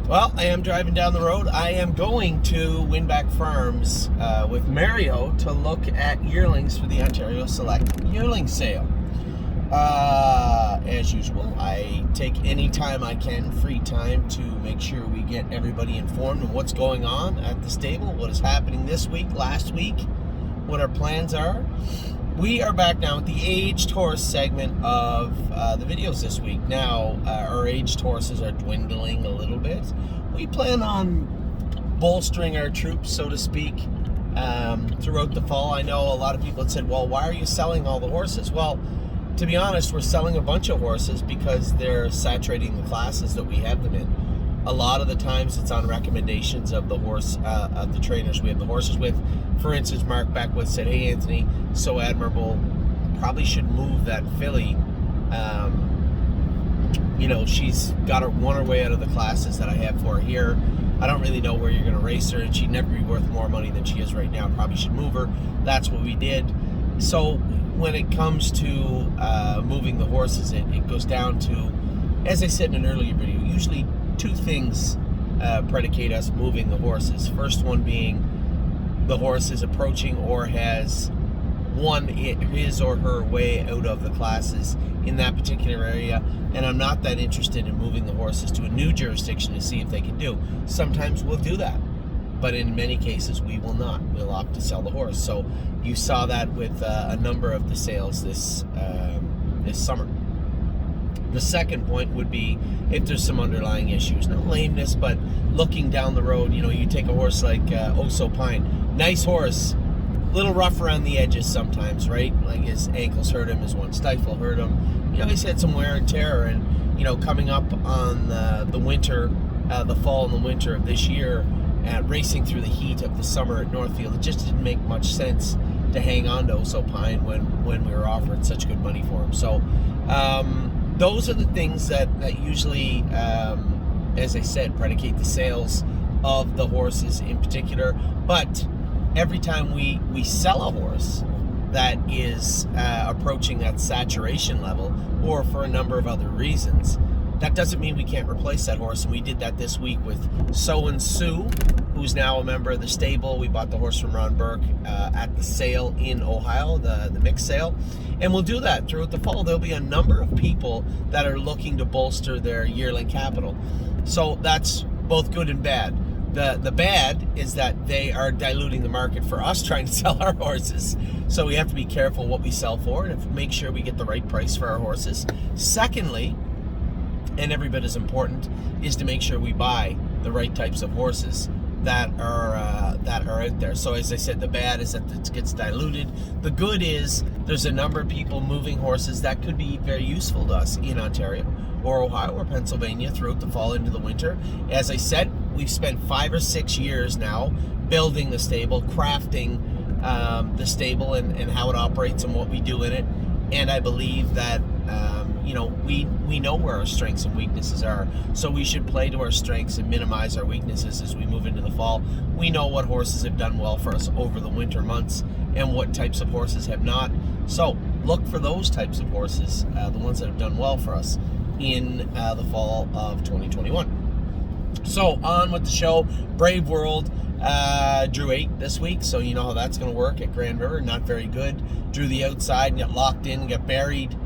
Well, I am driving down the road. I am going to Winback Farms with Mario to look at yearlings for the Ontario Select Yearling Sale. As usual, I take any time I can, free time, to make sure we get everybody informed of what's going on at the stable, what is happening this week, last week, what our plans are. We are back now with the aged horse segment of the videos this week. Now, our aged horses are dwindling a little bit. We plan on bolstering our troops, so to speak, throughout the fall. I know a lot of people had said, well, why are you selling all the horses? Well, to be honest, we're selling a bunch of horses because they're saturating the classes that we have them in. A lot of the times it's on recommendations of the horse, of the trainers we have the horses with. For instance, Mark Beckwith said, hey, Anthony, so admirable, probably should move that filly. She's got her won her way out of the classes that I have for her here. I don't really know where you're going to race her, and she'd never be worth more money than she is right now. Probably should move her. That's what we did. So when it comes to moving the horses, it goes down to, as I said in an earlier video, usually two things predicate us moving the horses. First one being the horse is approaching or has won his or her way out of the classes in that particular area, and I'm not that interested in moving the horses to a new jurisdiction to see if they can do. Sometimes we'll do that, but in many cases we will not. We'll opt to sell the horse. So you saw that with a number of the sales this summer. The second point would be if there's some underlying issues, no lameness, but looking down the road. You take a horse like Oso Pine, nice horse, little rough around the edges sometimes, right? Like his ankles hurt him, his one stifle hurt him. He's had some wear and tear, and coming up on the winter, the fall and the winter of this year, racing through the heat of the summer at Northfield, it just didn't make much sense to hang on to Oso Pine when we were offered such good money for him. So those are the things that usually, as I said, predicate the sales of the horses in particular. But every time we sell a horse that is approaching that saturation level, or for a number of other reasons, that doesn't mean we can't replace that horse. And we did that this week with So and Sue, who's now a member of the stable. We bought the horse from Ron Burke at the sale in Ohio, the mixed sale. And we'll do that throughout the fall. There'll be a number of people that are looking to bolster their yearling capital. So that's both good and bad. The bad is that they are diluting the market for us trying to sell our horses. So we have to be careful what we sell for and make sure we get the right price for our horses. Secondly, and every bit as important, is to make sure we buy the right types of horses that are out there. So as I said, the bad is that it gets diluted. The good is there's a number of people moving horses that could be very useful to us in Ontario or Ohio or Pennsylvania throughout the fall into the winter. As I said, we've spent 5 or 6 years now building the stable, crafting the stable and how it operates and what we do in it. And I believe that we know where our strengths and weaknesses are, so we should play to our strengths and minimize our weaknesses as we move into the fall. We know what horses have done well for us over the winter months and what types of horses have not. So look for those types of horses, the ones that have done well for us in the fall of 2021. So on with the show. Brave World drew 8 this week, so you know how that's going to work at Grand River. Not very good. Drew the outside and got locked in, got buried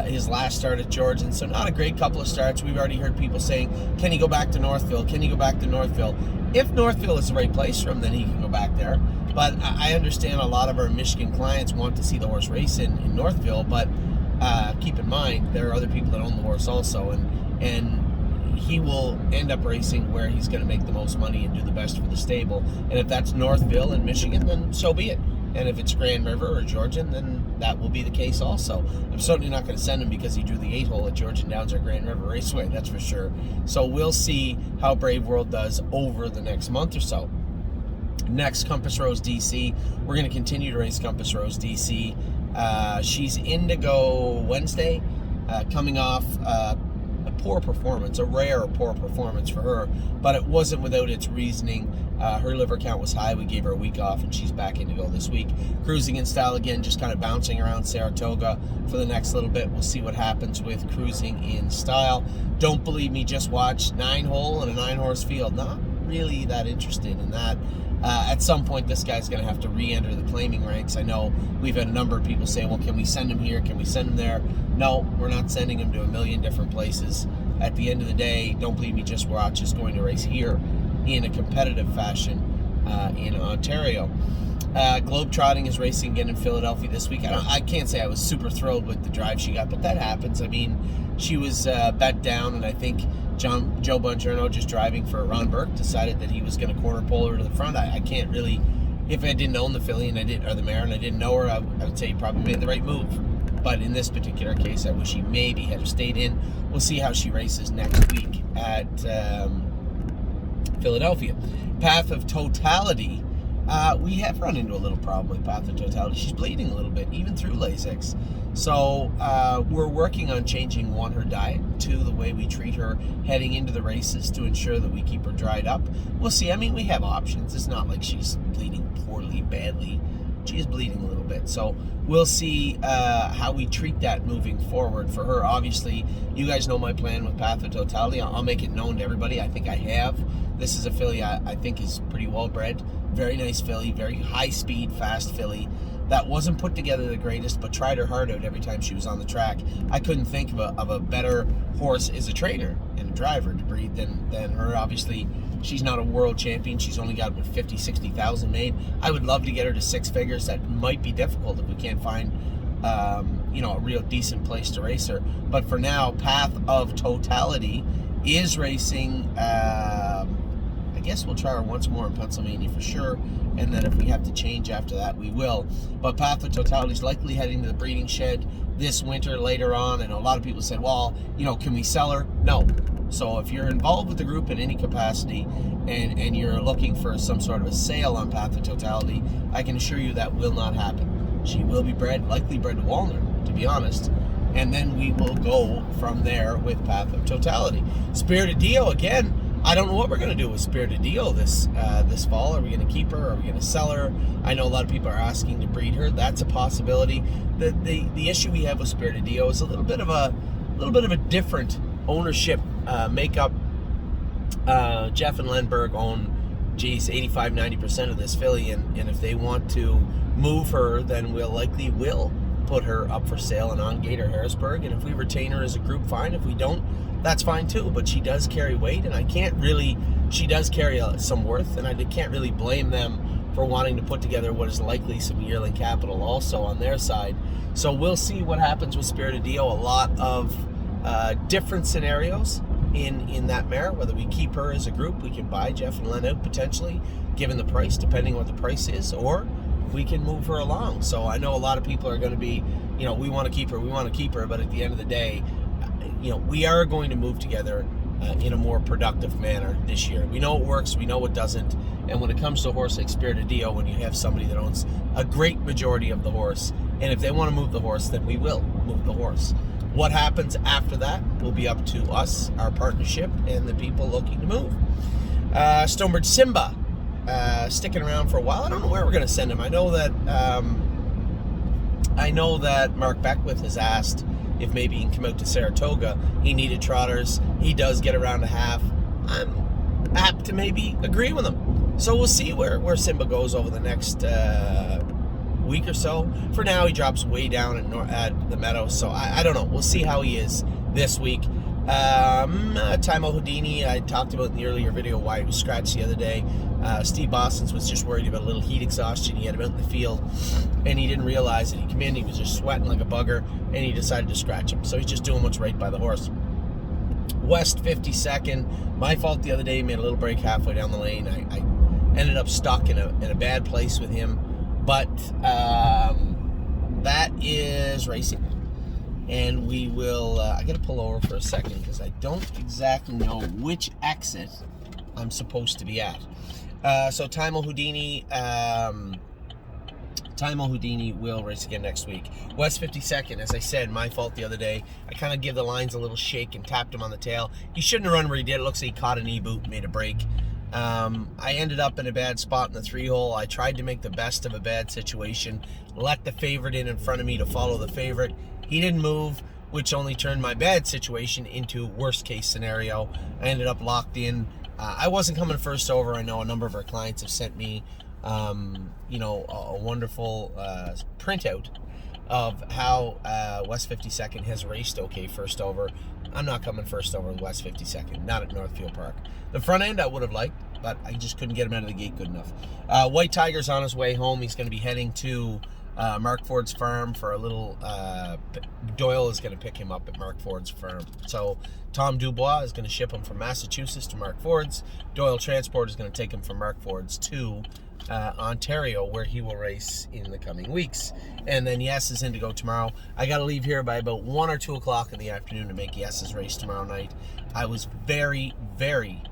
his last start at Georgian. So not a great couple of starts. We've already heard people saying, can he go back to Northfield? Can he go back to Northfield? If Northfield is the right place for him, then he can go back there. But I understand a lot of our Michigan clients want to see the horse race in Northfield, but keep in mind, there are other people that own the horse also, and he will end up racing where he's going to make the most money and do the best for the stable. And if that's Northville in Michigan, then so be it. And if it's Grand River or Georgian, then that will be the case also. I'm certainly not going to send him because he drew the 8-hole at Georgian Downs or Grand River Raceway, that's for sure. So we'll see how Brave World does over the next month or so. Next, Compass Rose DC. We're going to continue to race Compass Rose DC. She's in to go Wednesday, coming off poor performance, a rare poor performance for her, but it wasn't without its reasoning. Her liver count was high. We gave her a week off, and she's back in to go this week. Cruising in style again, just kind of bouncing around Saratoga for the next little bit. We'll see what happens with Cruising in Style. Don't believe me, just watch 9-hole and a 9-horse field. Not really that interested in that. At some point, this guy's going to have to re-enter the claiming ranks. I know we've had a number of people say, well, can we send him here? Can we send him there? No, we're not sending him to a million different places. At the end of the day, don't believe me, just watch is going to race here in a competitive fashion in Ontario. Globetrotting is racing again in Philadelphia this week. I can't say I was super thrilled with the drive she got, but that happens. I mean, she was bet down, and I think Joe Bongiorno, just driving for Ron Burke, decided that he was going to corner pole her to the front. I can't really, if I didn't own the filly and or the mare and I didn't know her, I would say he probably made the right move. But in this particular case, I wish he maybe had stayed in. We'll see how she races next week at Philadelphia. Path of Totality. We have run into a little problem with Path of Totality. She's bleeding a little bit, even through Lasix. So we're working on changing, her diet, two, the way we treat her heading into the races to ensure that we keep her dried up. We'll see. I mean, we have options. It's not like she's bleeding poorly, badly. She is bleeding a little bit. So we'll see how we treat that moving forward. For her, obviously, you guys know my plan with Path of Totality. I'll make it known to everybody. I think I have. This is a filly I think is pretty well bred. Very nice filly, very high speed, fast filly. That wasn't put together the greatest, but tried her heart out every time she was on the track. I couldn't think of a better horse as a trainer and a driver to breed than her. Obviously, she's not a world champion. She's only got 50, 60,000 made. I would love to get her to 6 figures. That might be difficult if we can't find a real decent place to race her. But for now, Path of Totality is racing. I guess we'll try her once more in Pennsylvania for sure, and then if we have to change after that, we will. But Path of Totality is likely heading to the breeding shed this winter later on, and a lot of people said, well, can we sell her? No. So if you're involved with the group in any capacity and you're looking for some sort of a sale on Path of Totality, I can assure you that will not happen. She will be likely bred to Walner, to be honest, and then we will go from there with Path of Totality. Spirited Dio, again, I don't know what we're going to do with Spirited Dio this fall. Are we going to keep her? Are we going to sell her? I know a lot of people are asking to breed her. That's a possibility. The issue we have with Spirited Dio is a little bit of a different ownership makeup. Jeff and Lenberg own 85-90% of this filly, and if they want to move her, then we'll put her up for sale and on Gator Harrisburg. And if we retain her as a group, fine. If we don't, that's fine too. But she does carry weight, and she does carry some worth, and I can't really blame them for wanting to put together what is likely some yearling capital also on their side. So we'll see what happens with Spirited Dio. A lot of different scenarios in that mare. Whether we keep her as a group, we can buy Jeff and Len out potentially, given the price, depending on what the price is, or we can move her along. So I know a lot of people are going to be, we want to keep her, but at the end of the day, we are going to move together in a more productive manner this year. We know it works, we know it doesn't, and when it comes to a horse like Spirited Dio, when you have somebody that owns a great majority of the horse, and if they want to move the horse, then we will move the horse. What happens after that will be up to us, our partnership, and the people looking to move. Stonebridge Simba, sticking around for a while. I don't know where we're going to send him. I know that Mark Beckwith has asked if maybe he can come out to Saratoga. He needed trotters. He does get around a half. I'm apt to maybe agree with him. So we'll see where Simba goes over the next week or so. For now, he drops way down at the Meadows, so I don't know. We'll see how he is this week. Timo Houdini, I talked about in the earlier video why he was scratched the other day. Steve Boston's was just worried about a little heat exhaustion. He had him out in the field, and he didn't realize that he came in, he was just sweating like a bugger, and he decided to scratch him. So he's just doing what's right by the horse. West 52nd, my fault the other day, he made a little break halfway down the lane. I ended up stuck in a bad place with him, but that is racing. And we will, I gotta pull over for a second because I don't exactly know which exit I'm supposed to be at. So Timo Houdini Taimo Houdini will race again next week. West 52nd, as I said, my fault the other day. I kind of give the lines a little shake and tapped him on the tail. He shouldn't have run where he did. It looks like he caught a knee boot and made a break. I ended up in a bad spot in the 3-hole. I tried to make the best of a bad situation, let the favorite in front of me to follow the favorite. He didn't move, which only turned my bad situation into worst case scenario. I ended up locked in. I wasn't coming first over. I know a number of our clients have sent me a wonderful printout of how West 52nd has raced okay first over. I'm not coming first over with West 52nd, not at Northfield Park. The front end I would have liked, but I just couldn't get him out of the gate good enough. White Tiger's on his way home. He's going to be heading to Mark Ford's farm for a little, Doyle is going to pick him up at Mark Ford's farm. So Tom Dubois is going to ship him from Massachusetts to Mark Ford's. Doyle Transport is going to take him from Mark Ford's to Ontario, where he will race in the coming weeks. And then Yes is in to go tomorrow. I got to leave here by about 1 or 2 o'clock in the afternoon to make Yes's race tomorrow night. I was very, very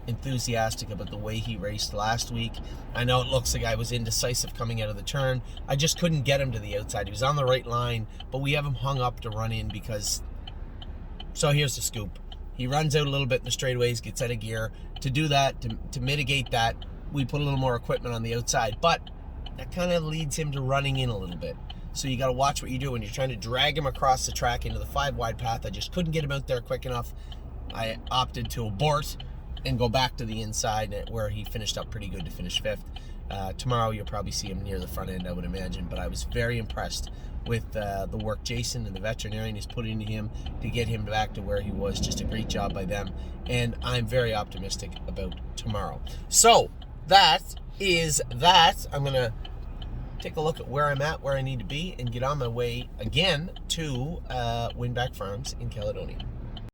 enthusiastic about the way he raced last week. I know it looks like I was indecisive coming out of the turn. I just couldn't get him to the outside. He was on the right line, but we have him hung up to run in because... So here's the scoop. He runs out a little bit in the straightaways, gets out of gear. To do that, to mitigate that, we put a little more equipment on the outside, but that kind of leads him to running in a little bit. So you got to watch what you do when you're trying to drag him across the track into the 5-wide path. I just couldn't get him out there quick enough. I opted to abort and go back to the inside where he finished up pretty good to finish 5th. Tomorrow you'll probably see him near the front end, I would imagine, but I was very impressed with the work Jason and the veterinarian is putting into him to get him back to where he was. Just a great job by them, and I'm very optimistic about tomorrow. So that is that. I'm going to take a look at where I'm at, where I need to be, and get on my way again to Winback Farms in Caledonia.